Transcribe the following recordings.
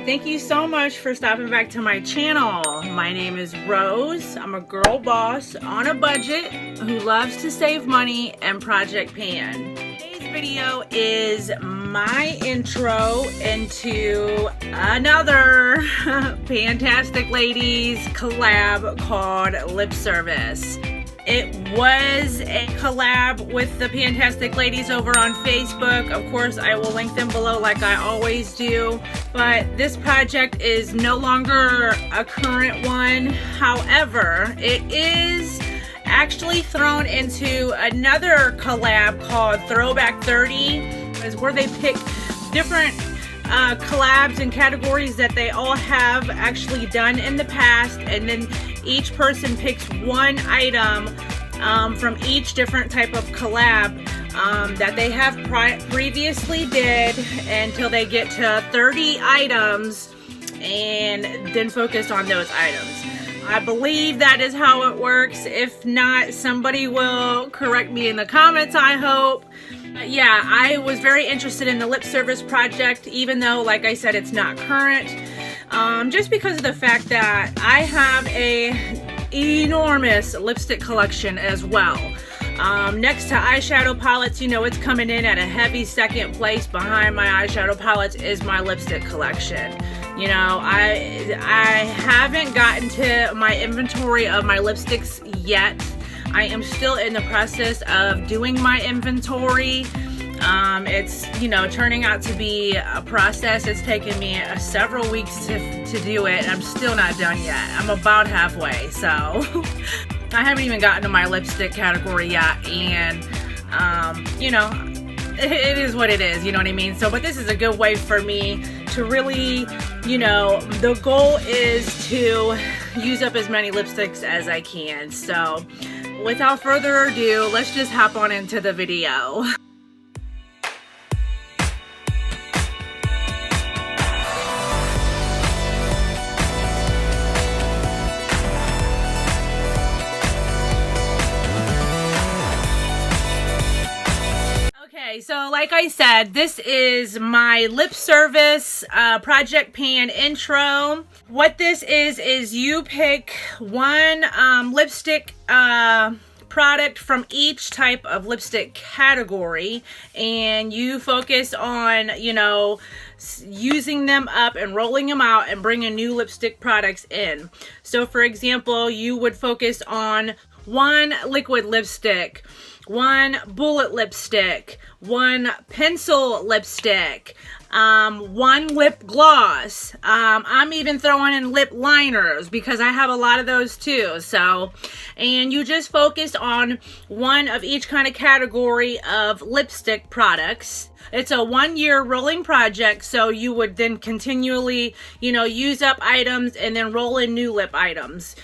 thank you so much for stopping back to my channel. My name is Rose. I'm a girl boss on a budget who loves to save money and project pan. Today's video is my intro into another Pantastic Ladies collab called Lip Service. It was a collab with the Pantastic Ladies over on Facebook. Of course, I will link them below like I always do. But this project is no longer a current one. However, it is actually thrown into another collab called Throwback 30. It's where they pick different collabs and categories that they all have actually done in the past, and then each person picks one item from each different type of collab that they have previously did until they get to 30 items and then focus on those items. I believe that is how it works. If not, somebody will correct me in the comments, I hope. Yeah, I was very interested in the lip service project, even though, like I said, it's not current. Just because of the fact that I have a enormous lipstick collection as well. Next to eyeshadow palettes, you know, it's coming in at a heavy second place. Behind my eyeshadow palettes is my lipstick collection. You know, I haven't gotten to my inventory of my lipsticks yet. I am still in the process of doing my inventory. It's, you know, turning out to be a process. It's taken me several weeks to do it. I'm still not done yet. I'm about halfway, so I haven't even gotten to my lipstick category yet. And, you know, it is what it is, you know what I mean? So, but this is a good way for me to really, you know, the goal is to use up as many lipsticks as I can. So, without further ado, let's just hop on into the video. So like I said, this is my lip service project pan intro. What this is you pick one lipstick product from each type of lipstick category, and you focus on, you know, using them up and rolling them out and bringing new lipstick products in. So for example, you would focus on one liquid lipstick, one bullet lipstick, one pencil lipstick, one lip gloss. I'm even throwing in lip liners because I have a lot of those too. So, and you just focus on one of each kind of category of lipstick products. It's a 1-year rolling project, so you would then continually, you know, use up items and then roll in new lip items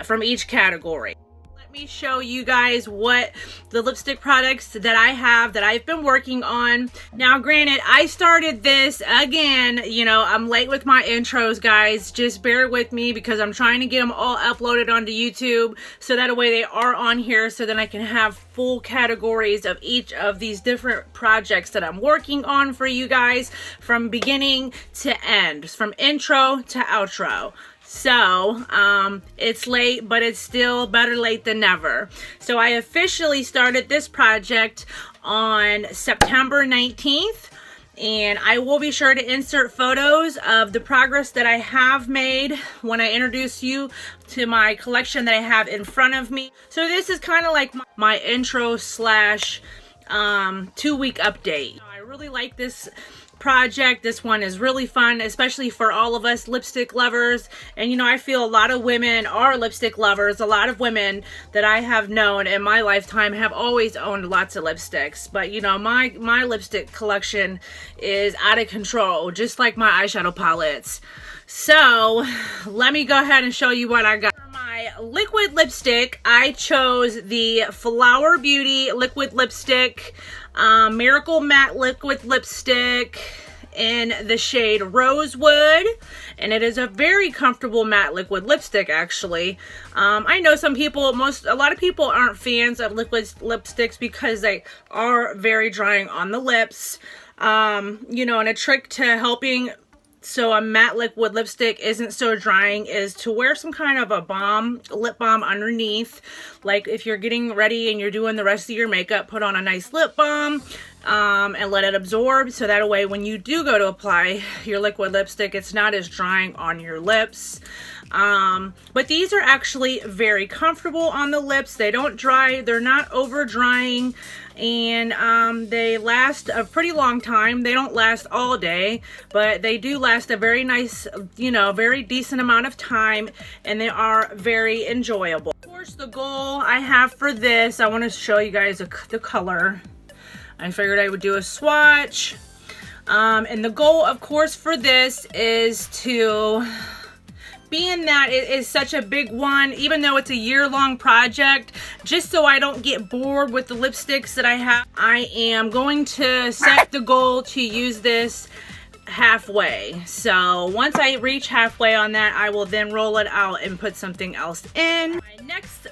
from each category. Let me show you guys what the lipstick products that I have that I've been working on. Now granted, I started this again, you know, I'm late with my intros, guys. Just bear with me because I'm trying to get them all uploaded onto YouTube so that way they are on here, so then I can have full categories of each of these different projects that I'm working on for you guys from beginning to end, from intro to outro. So, it's late, but it's still better late than never. So I officially started this project on September 19th, and I will be sure to insert photos of the progress that I have made when I introduce you to my collection that I have in front of me. So this is kind of like my intro slash 2-week update. I really like this project. This one is really fun, especially for all of us lipstick lovers. And you know, I feel a lot of women are lipstick lovers. A lot of women that I have known in my lifetime have always owned lots of lipsticks, but you know, my lipstick collection is out of control, just like my eyeshadow palettes. So let me go ahead and show you what I got. For my liquid lipstick, I chose the Flower Beauty liquid lipstick, Miracle Matte liquid lipstick in the shade Rosewood, and it is a very comfortable matte liquid lipstick actually. I know a lot of people aren't fans of liquid lipsticks because they are very drying on the lips. You know, and a trick to helping so a matte liquid lipstick isn't so drying is to wear some kind of a lip balm underneath. Like if you're getting ready and you're doing the rest of your makeup, put on a nice lip balm and let it absorb, so that way when you do go to apply your liquid lipstick, it's not as drying on your lips. But these are actually very comfortable on the lips. They don't dry, they're not over drying, and they last a pretty long time. They don't last all day, but they do last a very nice, you know, very decent amount of time, and they are very enjoyable. Of course, the goal I have for this, I want to show you guys the color. I figured I would do a swatch, and the goal, of course, for this is to, being that it is such a big one, even though it's a year-long project, just so I don't get bored with the lipsticks that I have, I am going to set the goal to use this halfway. So once I reach halfway on that, I will then roll it out and put something else in. My next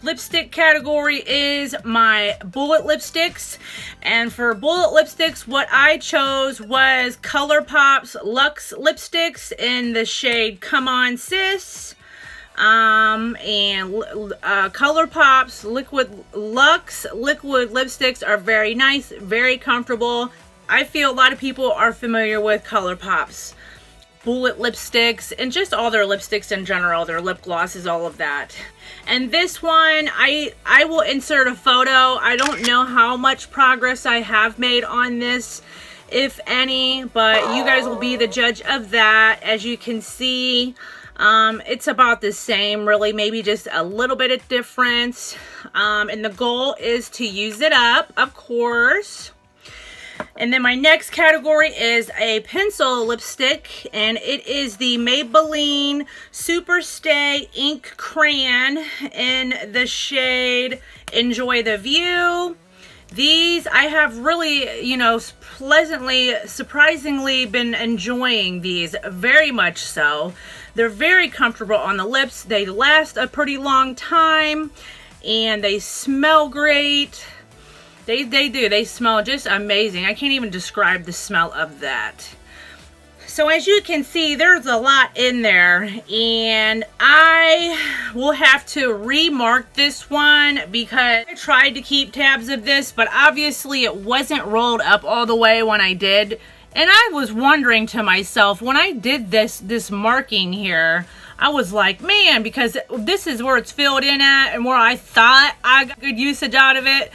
lipstick category is my bullet lipsticks, and for bullet lipsticks, what I chose was ColourPop's Luxe lipsticks in the shade Come On Sis, and ColourPop's Luxe liquid lipsticks are very nice, very comfortable. I feel a lot of people are familiar with ColourPop's bullet lipsticks and just all their lipsticks in general, their lip glosses, all of that. And this one, I will insert a photo. I don't know how much progress I have made on this, if any, but you guys will be the judge of that. As you can see, it's about the same, really, maybe just a little bit of difference. And the goal is to use it up, of course. And then my next category is a pencil lipstick, and it is the Maybelline Superstay Ink Crayon in the shade Enjoy the View. These I have really, you know, surprisingly been enjoying these very much so. They're very comfortable on the lips. They last a pretty long time, and they smell great. They do. They smell just amazing. I can't even describe the smell of that. So as you can see, there's a lot in there, and I will have to remark this one because I tried to keep tabs of this, but obviously it wasn't rolled up all the way when I did. And I was wondering to myself, when I did this marking here, I was like, man, because this is where it's filled in at and where I thought I got good usage out of it.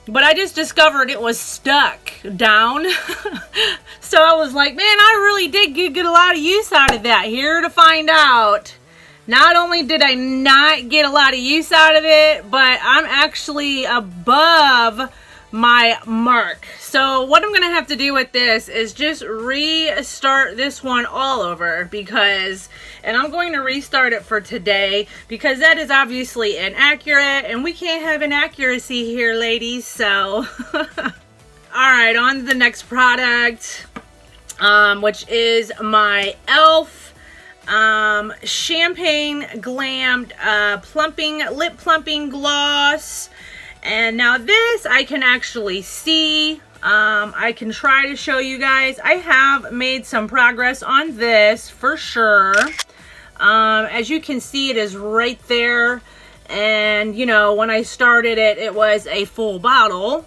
But I just discovered it was stuck down. So I was like, man, I really did get a lot of use out of that. Here to find out, not only did I not get a lot of use out of it, but I'm actually above my mark. So what I'm gonna have to do with this is just restart this one all over, because, and I'm going to restart it for today because that is obviously inaccurate, and we can't have inaccuracy here, ladies. So all right, on to the next product, which is my e.l.f. Champagne Glammed lip plumping gloss. And now this I can actually see. I can try to show you guys. I have made some progress on this for sure. As you can see, it is right there. And you know, when I started it, it was a full bottle.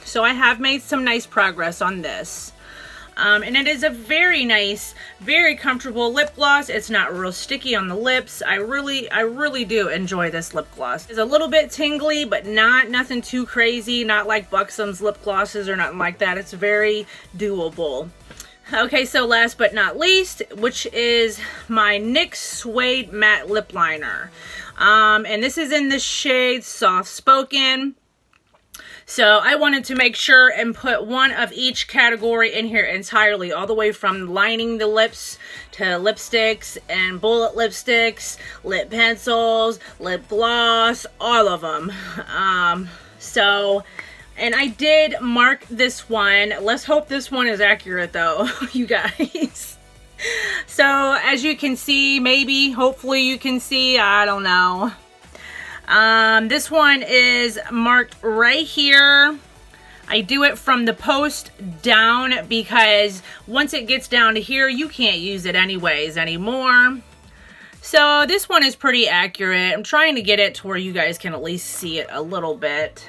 So I have made some nice progress on this. And it is a very nice, very comfortable lip gloss. It's not real sticky on the lips. I really do enjoy this lip gloss. It's a little bit tingly, but nothing too crazy. Not like Buxom's lip glosses or nothing like that. It's very doable. Okay, so last but not least, which is my NYX Suede Matte Lip Liner. And this is in the shade Soft Spoken. So I wanted to make sure and put one of each category in here entirely, all the way from lining the lips to lipsticks and bullet lipsticks, lip pencils, lip gloss, all of them. And I did mark this one. Let's hope this one is accurate though, you guys. So as you can see, maybe, hopefully you can see, I don't know. This one is marked right here. I do it from the post down because once it gets down to here, you can't use it anyways anymore. So this one is pretty accurate. I'm trying to get it to where you guys can at least see it a little bit.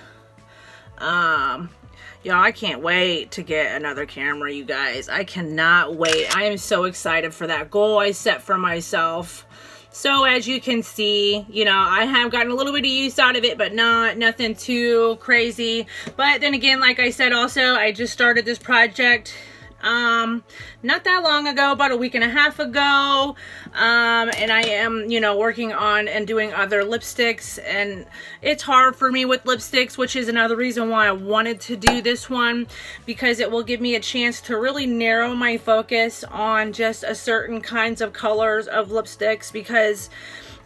Y'all, I can't wait to get another camera, you guys. I cannot wait. I am so excited for that goal I set for myself. So as you can see, you know, I have gotten a little bit of use out of it, but nothing too crazy. But then again, like I said, also, I just started this project not that long ago, about a week and a half ago, and I am, you know, working on and doing other lipsticks, and it's hard for me with lipsticks, which is another reason why I wanted to do this one, because it will give me a chance to really narrow my focus on just a certain kinds of colors of lipsticks, because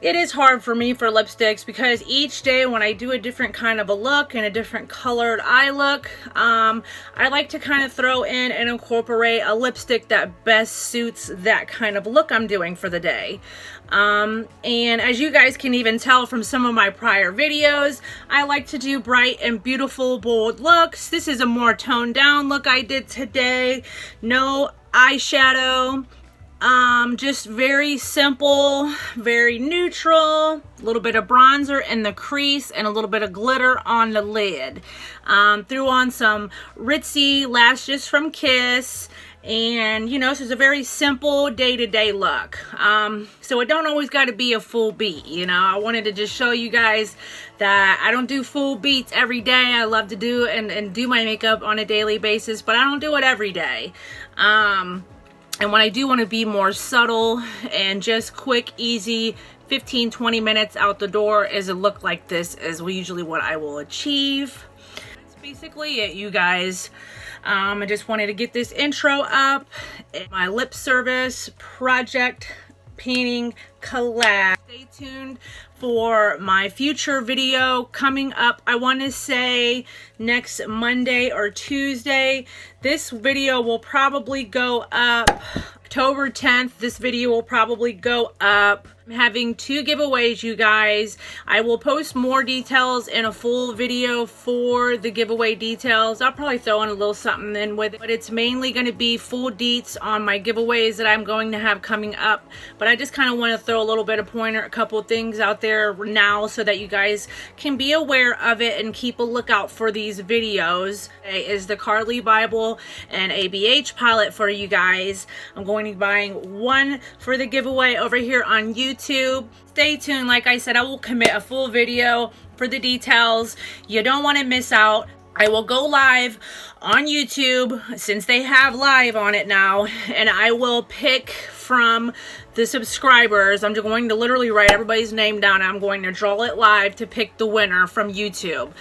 it is hard for me for lipsticks, because each day when I do a different kind of a look and a different colored eye look, I like to kind of throw in and incorporate a lipstick that best suits that kind of look I'm doing for the day. And as you guys can even tell from some of my prior videos, I like to do bright and beautiful, bold looks. This is a more toned down look I did today. No eyeshadow. Just very simple, very neutral, a little bit of bronzer in the crease and a little bit of glitter on the lid. Threw on some ritzy lashes from Kiss, and you know, this is a very simple day-to-day look. So it don't always got to be a full beat, you know. I wanted to just show you guys that I don't do full beats every day. I love to do and do my makeup on a daily basis, but I don't do it every day. And when I do want to be more subtle and just quick, easy, 15-20 minutes out the door is a look like this is usually what I will achieve. That's basically it, you guys. I just wanted to get this intro up. My lip service project painting collab. Stay tuned for my future video coming up. I want to say next Monday or Tuesday. This video will probably go up October 10th. This video will probably go up. I'm having 2 giveaways, you guys. I will post more details in a full video for the giveaway details. I'll probably throw in a little something in with it, but it's mainly going to be full deets on my giveaways that I'm going to have coming up. But I just kind of want to throw a little bit of pointer, a couple of things out there now so that you guys can be aware of it and keep a lookout for these videos. Today is the Carly Bible and ABH palette for you guys. I'm going to be buying one for the giveaway over here on YouTube. Stay tuned. Like I said, I will commit a full video for the details. You don't want to miss out. I will go live on YouTube since they have live on it now, and I will pick from the subscribers. I'm just going to literally write everybody's name down. I'm going to draw it live to pick the winner from YouTube.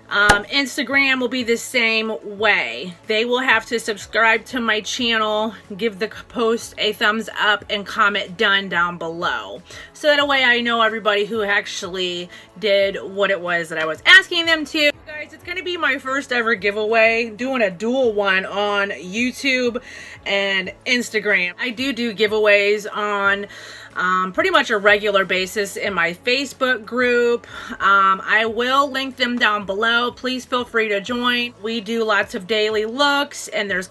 Instagram will be the same way. They will have to subscribe to my channel, give the post a thumbs up, and comment done down below. So that way I know everybody who actually did what it was that I was asking them to. Guys, it's going to be my first ever giveaway, doing a dual one on YouTube and Instagram. I do giveaways on pretty much a regular basis in my Facebook group. I will link them down below. Please feel free to join. We do lots of daily looks, and there's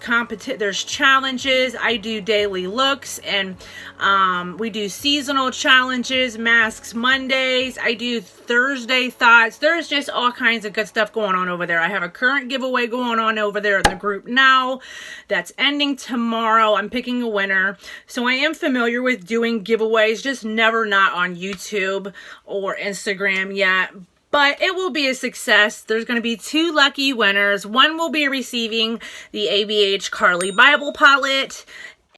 challenges. I do daily looks, and we do seasonal challenges, masks Mondays. I do Thursday thoughts. There's just all kinds of good stuff going on over there. I have a current giveaway going on over there in the group now that's ending tomorrow. I'm picking a winner. So I am familiar with doing giveaways, just never not on YouTube or Instagram yet. But it will be a success. There's going to be 2 lucky winners. One will be receiving the ABH Carly Bible palette.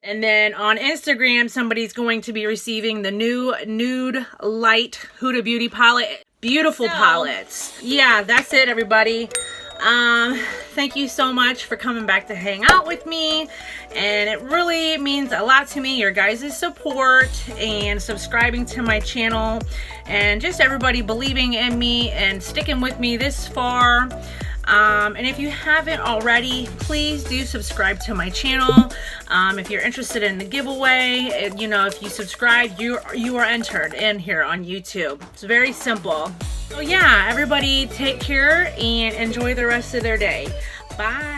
And then on Instagram, somebody's going to be receiving the new Nude Light Huda Beauty palette. Beautiful palettes. Yeah, that's it, everybody. Thank you so much for coming back to hang out with me, and it really means a lot to me, your guys' support and subscribing to my channel, and just everybody believing in me and sticking with me this far. And if you haven't already, please do subscribe to my channel. If you're interested in the giveaway, you know, if you subscribe, you are entered in here on YouTube. It's very simple. So yeah, everybody take care and enjoy the rest of their day. Bye.